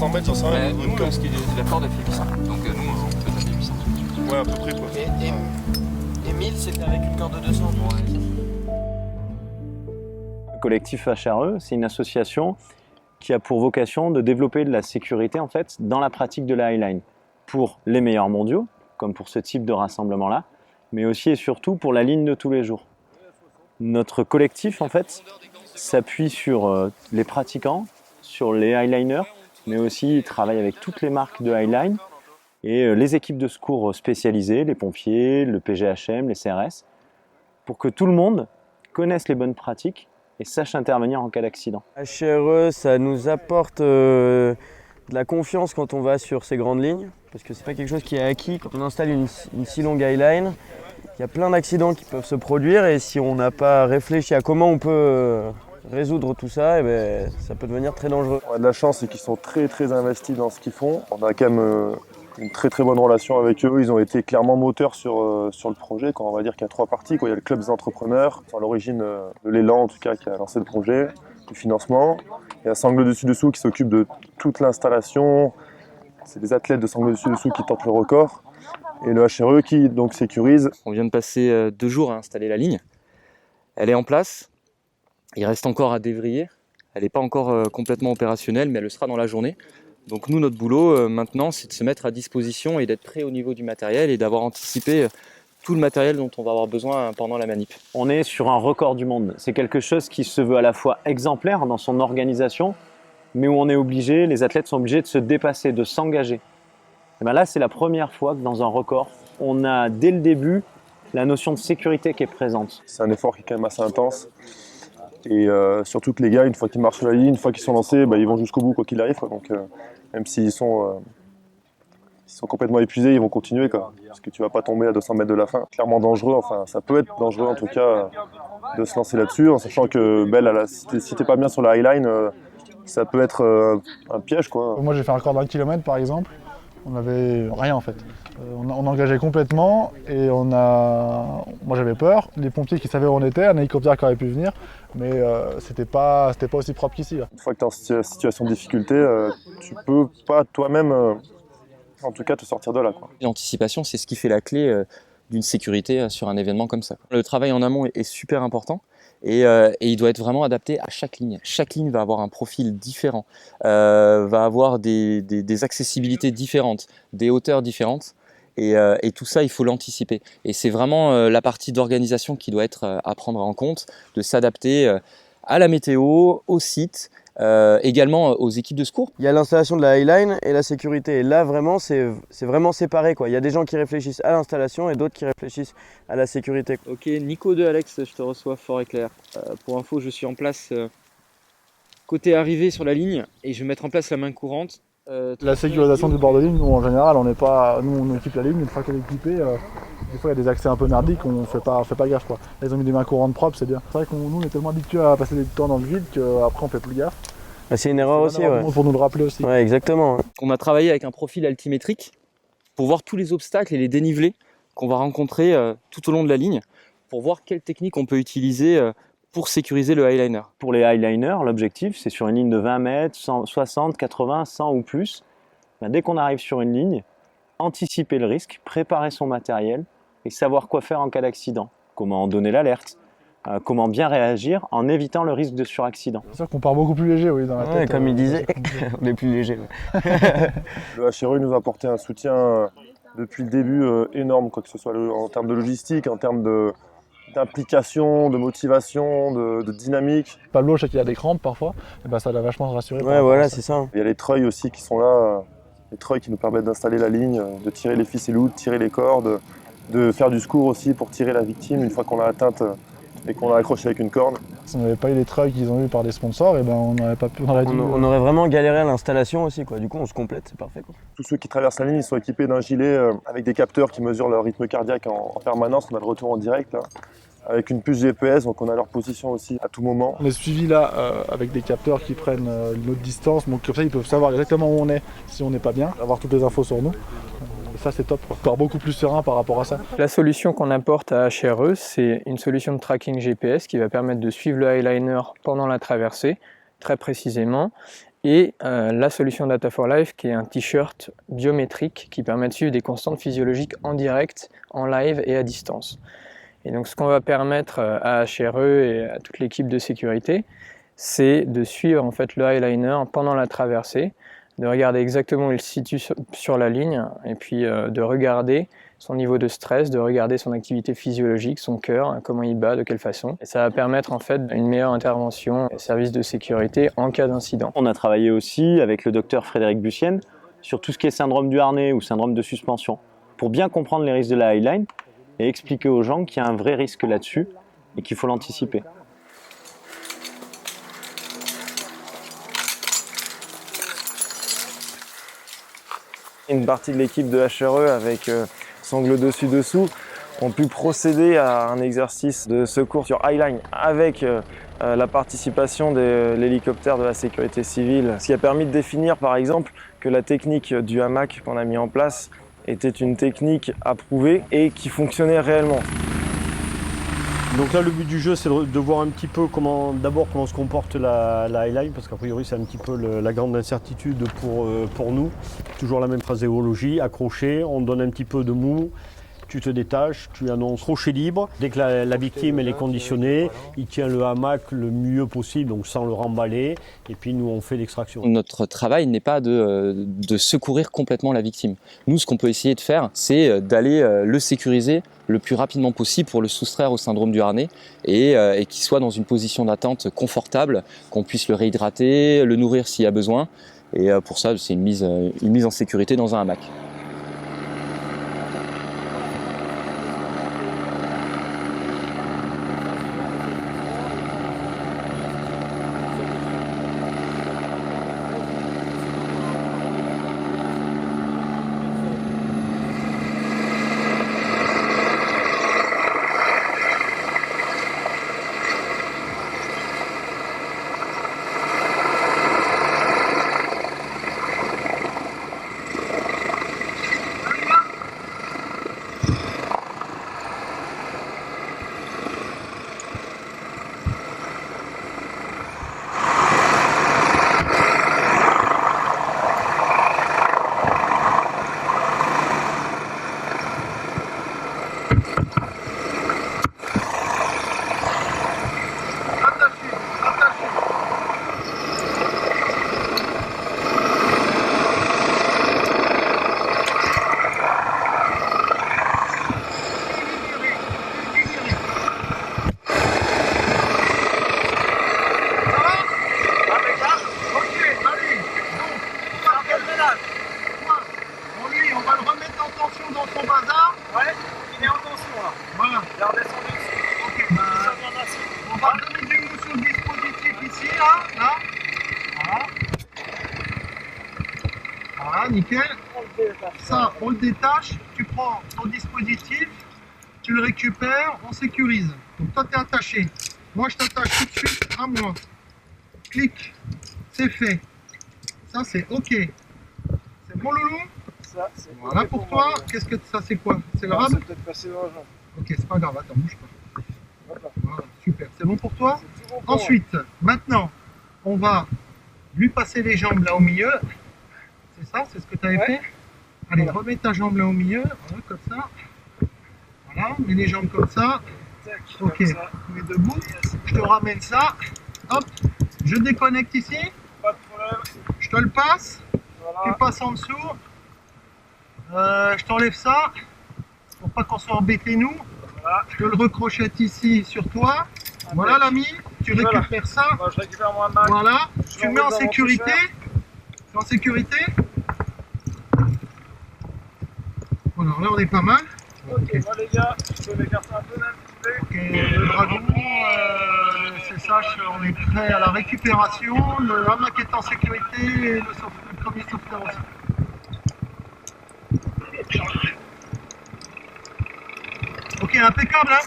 100 mètres, j'en sais rien. Nous, ce qui est la corde, elle fait 800. Donc nous, on peut taper 800. Ouais, à peu près quoi. Et 1000, c'était avec une corde de 200. Le collectif HRE, c'est une association qui a pour vocation de développer de la sécurité en fait, dans la pratique de la highline pour les meilleurs mondiaux, comme pour ce type de rassemblement-là, mais aussi et surtout pour la ligne de tous les jours. Notre collectif en fait, s'appuie sur les pratiquants, sur les highliners, mais aussi il travaille avec toutes les marques de highline et les équipes de secours spécialisées, les pompiers, le PGHM, les CRS, pour que tout le monde connaisse les bonnes pratiques et sache intervenir en cas d'accident. HRE, ça nous apporte de la confiance quand on va sur ces grandes lignes, parce que c'est pas quelque chose qui est acquis. Quand on installe une si longue highline, il y a plein d'accidents qui peuvent se produire et si on n'a pas réfléchi à comment on peut résoudre tout ça, ça peut devenir très dangereux. On a de la chance, c'est qu'ils sont très investis dans ce qu'ils font. On a quand même une très bonne relation avec eux. Ils ont été clairement moteurs sur le projet. Quand on va dire qu'il y a 3 parties, quoi. Il y a le club des entrepreneurs, à l'origine de l'élan en tout cas, qui a lancé le projet, du financement. Il y a Sangle Dessus-Dessous qui s'occupe de toute l'installation. C'est des athlètes de Sangle Dessus-Dessous qui tentent le record. Et le HRE qui donc sécurise. On vient de passer 2 jours à installer la ligne. Elle est en place. Il reste encore à dévriller. Elle n'est pas encore complètement opérationnelle, mais elle le sera dans la journée. Donc nous, notre boulot maintenant, c'est de se mettre à disposition et d'être prêt au niveau du matériel et d'avoir anticipé tout le matériel dont on va avoir besoin pendant la manip. On est sur un record du monde. C'est quelque chose qui se veut à la fois exemplaire dans son organisation, mais où on est obligé, les athlètes sont obligés de se dépasser, de s'engager. Et bien là, c'est la première fois que dans un record, on a dès le début la notion de sécurité qui est présente. C'est un effort qui est quand même assez intense. Et surtout que les gars, une fois qu'ils marchent sur la ligne, une fois qu'ils sont lancés, ils vont jusqu'au bout quoi qu'il arrive. Quoi. Donc même s'ils sont complètement épuisés, ils vont continuer. Quoi. Parce que tu vas pas tomber à 200 mètres de la fin. Clairement dangereux, enfin ça peut être dangereux en tout cas de se lancer là-dessus, en sachant que si t'es pas bien sur la highline, ça peut être un piège. Quoi. Moi j'ai fait un record d'1 kilomètre par exemple. On n'avait rien en fait. On engageait complètement et moi j'avais peur. Les pompiers qui savaient où on était, un hélicoptère qui aurait pu venir, mais c'était pas aussi propre qu'ici. Une fois que tu es en situation de difficulté, tu peux pas toi-même, en tout cas, te sortir de là. Quoi. L'anticipation, c'est ce qui fait la clé d'une sécurité sur un événement comme ça. Le travail en amont est super important. Et il doit être vraiment adapté à chaque ligne. Chaque ligne va avoir un profil différent, va avoir des accessibilités différentes, des hauteurs différentes. Et tout ça, il faut l'anticiper. Et c'est vraiment la partie d'organisation qui doit être à prendre en compte, de s'adapter à la météo, au site, également aux équipes de secours. Il y a l'installation de la highline et la sécurité. Et là, vraiment, c'est vraiment séparé, quoi. Il y a des gens qui réfléchissent à l'installation et d'autres qui réfléchissent à la sécurité. Ok, Nico 2, Alex, je te reçois fort et clair. Pour info, je suis en place côté arrivée sur la ligne et je vais mettre en place la main courante. La sécurisation du bord de ligne, nous en général, on équipe la ligne, une fois qu'elle est équipée, des fois il y a des accès un peu merdiques, on fait pas gaffe. Quoi. Là, ils ont mis des mains courantes propres, c'est bien. C'est vrai que nous on est tellement habitués à passer du temps dans le vide qu'après on fait plus gaffe. C'est une erreur aussi, ouais. Pour nous le rappeler aussi. Ouais, exactement. On a travaillé avec un profil altimétrique pour voir tous les obstacles et les dénivelés qu'on va rencontrer tout au long de la ligne, pour voir quelle technique on peut utiliser pour sécuriser le highliner. Pour les highliners, l'objectif, c'est sur une ligne de 20 mètres, 60, 80, 100 ou plus. Dès qu'on arrive sur une ligne, anticiper le risque, préparer son matériel et savoir quoi faire en cas d'accident. Comment donner l'alerte, comment bien réagir en évitant le risque de suraccident. C'est sûr qu'on part beaucoup plus léger, oui, dans la tête. Comme il disait, on est plus léger. Ouais. Le HRE nous a apporté un soutien depuis le début énorme, quoi que ce soit en termes de logistique, en termes d'implication, de motivation, de dynamique. Pablo, je sais qu'il y a des crampes parfois, et ça l'a vachement rassuré. Ouais, voilà, c'est ça. Il y a les treuils aussi qui sont là, les treuils qui nous permettent d'installer la ligne, de tirer les ficelles, de tirer les cordes, de faire du secours aussi pour tirer la victime une fois qu'on l'a atteinte et qu'on l'a accrochée avec une corde. Si on n'avait pas eu les treuils qu'ils ont eu par des sponsors, on n'aurait pas pu. On aurait vraiment galéré à l'installation aussi, quoi. Du coup, on se complète, c'est parfait, quoi. Tous ceux qui traversent la ligne, ils sont équipés d'un gilet avec des capteurs qui mesurent leur rythme cardiaque en permanence. On a le retour en direct là, avec une puce GPS, donc on a leur position aussi à tout moment. On est suivi là avec des capteurs qui prennent notre distance, donc comme ça ils peuvent savoir exactement où on est si on n'est pas bien, avoir toutes les infos sur nous. Ça c'est top, encore beaucoup plus serein par rapport à ça. La solution qu'on apporte à HRE, c'est une solution de tracking GPS qui va permettre de suivre le highliner pendant la traversée, très précisément, et la solution Data for Life qui est un t-shirt biométrique qui permet de suivre des constantes physiologiques en direct, en live et à distance. Et donc ce qu'on va permettre à HRE et à toute l'équipe de sécurité, c'est de suivre en fait le eyeliner pendant la traversée, de regarder exactement où il se situe sur la ligne et puis de regarder son niveau de stress, de regarder son activité physiologique, son cœur, comment il bat, de quelle façon. Et ça va permettre en fait une meilleure intervention des services de sécurité en cas d'incident. On a travaillé aussi avec le docteur Frédéric Bussienne sur tout ce qui est syndrome du harnais ou syndrome de suspension, pour bien comprendre les risques de la highline et expliquer aux gens qu'il y a un vrai risque là-dessus et qu'il faut l'anticiper. Une partie de l'équipe de HRE avec sangle dessus-dessous ont pu procéder à un exercice de secours sur highline avec la participation de l'hélicoptère de la sécurité civile, ce qui a permis de définir par exemple que la technique du hamac qu'on a mis en place était une technique approuvée et qui fonctionnait réellement. Donc là, le but du jeu, c'est de voir un petit peu comment se comporte la highline, parce qu'a priori, c'est un petit peu la grande incertitude pour nous. Toujours la même phraséologie, accroché, on donne un petit peu de mou, tu te détaches, tu annonces crochet libre. Dès que la victime elle est conditionnée, il tient le hamac le mieux possible, donc sans le remballer, et puis nous, on fait l'extraction. Notre travail n'est pas de secourir complètement la victime. Nous, ce qu'on peut essayer de faire, c'est d'aller le sécuriser le plus rapidement possible pour le soustraire au syndrome du harnais et qu'il soit dans une position d'attente confortable, qu'on puisse le réhydrater, le nourrir s'il y a besoin. Et pour ça, c'est une mise en sécurité dans un hamac. Voilà, nickel. Ça, on le détache, tu prends ton dispositif, tu le récupères, on sécurise. Donc toi, tu es attaché. Moi, je t'attache tout de suite à moi. Clic, c'est fait. Ça, c'est OK. C'est bon, Loulou? Ça, c'est voilà pour toi. Qu'est-ce que ça, c'est quoi? C'est le rab? C'est peut-être passé dans le jambe. Ok, c'est pas grave, attends, bouge pas. Voilà, super. C'est bon pour toi? Bon pour ensuite, maintenant, on va lui passer les jambes là au milieu. C'est ça? C'est ce que tu avais fait? Allez, voilà. Remets ta jambe là au milieu, voilà, comme ça. Voilà, mets les jambes comme ça. Tac, ok, comme ça. mets debout. Je te ramène ça. Hop, je déconnecte ici. Pas de problème. Je te le passe. Voilà. Tu passes en dessous. Je t'enlève ça. Pour pas qu'on soit embêtés nous. Voilà. Je te le recrochette ici sur toi. Voilà l'ami. Tu récupères ça. Moi, je récupère mon hamac. Voilà. Tu le mets en sécurité. Tu es en sécurité. Voilà, là on est pas mal. Ok, moi les gars, je peux m'écarter un peu même. Ok, le dragon, c'est ça, on est prêt à la récupération. Le hamac est en sécurité et le premier sauveteur aussi. Ok, impeccable, hein?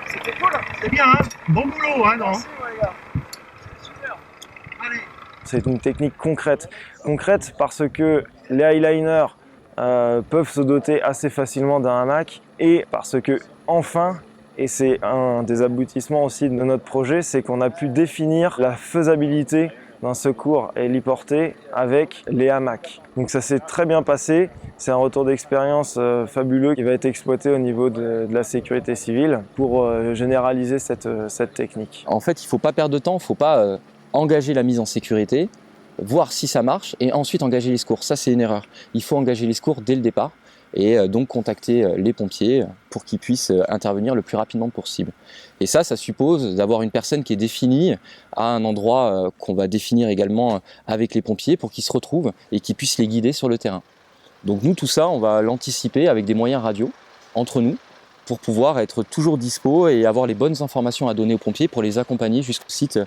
C'était cool. C'est bien, hein? Bon boulot, hein, non? Merci, les gars. Super. Allez. C'est une technique concrète. Concrète parce que les eyeliners peuvent se doter assez facilement d'un hamac et parce que, enfin, et c'est un des aboutissements aussi de notre projet, c'est qu'on a pu définir la faisabilité d'un secours héliporté avec les hamacs. Donc ça s'est très bien passé. C'est un retour d'expérience fabuleux qui va être exploité au niveau de la sécurité civile pour généraliser cette technique. En fait, il ne faut pas perdre de temps, il ne faut pas engager la mise en sécurité, voir si ça marche et ensuite engager les secours. Ça, c'est une erreur. Il faut engager les secours dès le départ et donc contacter les pompiers pour qu'ils puissent intervenir le plus rapidement possible. Et ça suppose d'avoir une personne qui est définie à un endroit qu'on va définir également avec les pompiers pour qu'ils se retrouvent et qu'ils puissent les guider sur le terrain. Donc nous, tout ça, on va l'anticiper avec des moyens radio entre nous pour pouvoir être toujours dispo et avoir les bonnes informations à donner aux pompiers pour les accompagner jusqu'au site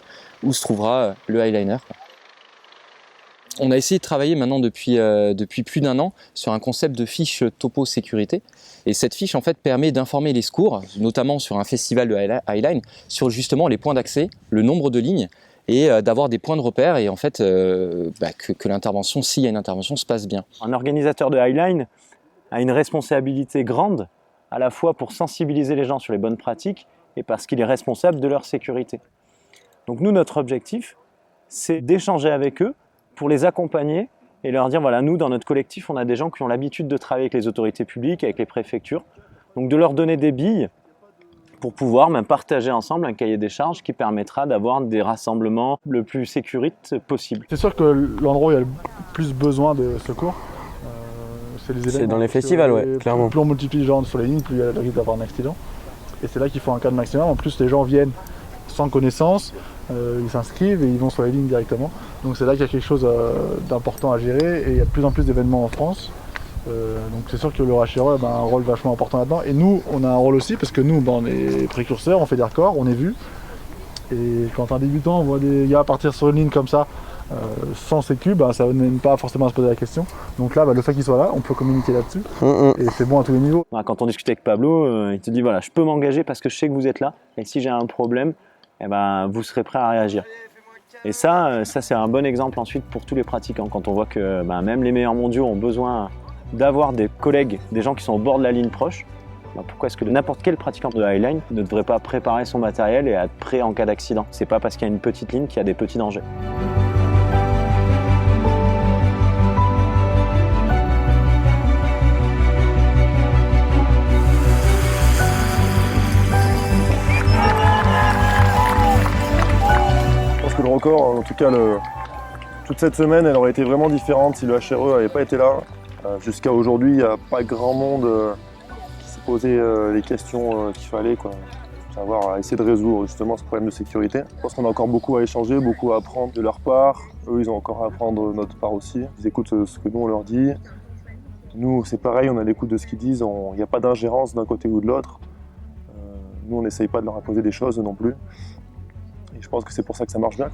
où se trouvera le highliner. On a essayé de travailler maintenant depuis plus d'1 an sur un concept de fiche topo sécurité. Et cette fiche en fait permet d'informer les secours, notamment sur un festival de highline, sur justement les points d'accès, le nombre de lignes et d'avoir des points de repère et en fait que l'intervention, s'il y a une intervention, se passe bien. Un organisateur de highline a une responsabilité grande à la fois pour sensibiliser les gens sur les bonnes pratiques et parce qu'il est responsable de leur sécurité. Donc nous, notre objectif, c'est d'échanger avec eux pour les accompagner et leur dire, voilà, nous, dans notre collectif, on a des gens qui ont l'habitude de travailler avec les autorités publiques, avec les préfectures, donc de leur donner des billes pour pouvoir même partager ensemble un cahier des charges qui permettra d'avoir des rassemblements le plus sécurites possible. C'est sûr que l'endroit où il y a le plus besoin de secours, c'est les événements. C'est dans les festivals, ouais, clairement. Plus on multiplie les gens sur les lignes, plus il y a le risque d'avoir un accident. Et c'est là qu'il faut un cadre maximum. En plus, les gens viennent sans connaissance, ils s'inscrivent et ils vont sur les lignes directement. Donc c'est là qu'il y a quelque chose d'important à gérer et il y a de plus en plus d'événements en France. Donc c'est sûr que le HRE a un rôle vachement important là-dedans. Et nous, on a un rôle aussi parce que nous, on est précurseurs, on fait des records, on est vus. Et quand un débutant voit des gars partir sur une ligne comme ça, sans sécu, ça n'aime pas forcément à se poser la question. Donc là, le fait qu'il soit là, on peut communiquer là-dessus. Et c'est bon à tous les niveaux. Quand on discute avec Pablo, il te dit, voilà, je peux m'engager parce que je sais que vous êtes là. Et si j'ai un problème, vous serez prêt à réagir. Et ça c'est un bon exemple ensuite pour tous les pratiquants. Quand on voit que même les meilleurs mondiaux ont besoin d'avoir des collègues, des gens qui sont au bord de la ligne proche, pourquoi est-ce que n'importe quel pratiquant de highline ne devrait pas préparer son matériel et être prêt en cas d'accident? C'est pas parce qu'il y a une petite ligne qu'il y a des petits dangers. Je pense que le record, en tout cas toute cette semaine, elle aurait été vraiment différente si le HRE n'avait pas été là. Jusqu'à aujourd'hui, il n'y a pas grand monde qui s'est posé les questions qu'il fallait, savoir essayer de résoudre justement ce problème de sécurité. Je pense qu'on a encore beaucoup à échanger, beaucoup à apprendre de leur part. Eux, ils ont encore à apprendre de notre part aussi. Ils écoutent ce que nous, on leur dit. Nous, c'est pareil, on a l'écoute de ce qu'ils disent. Il n'y a pas d'ingérence d'un côté ou de l'autre. Nous, on n'essaye pas de leur imposer des choses non plus. Et je pense que c'est pour ça que ça marche bien.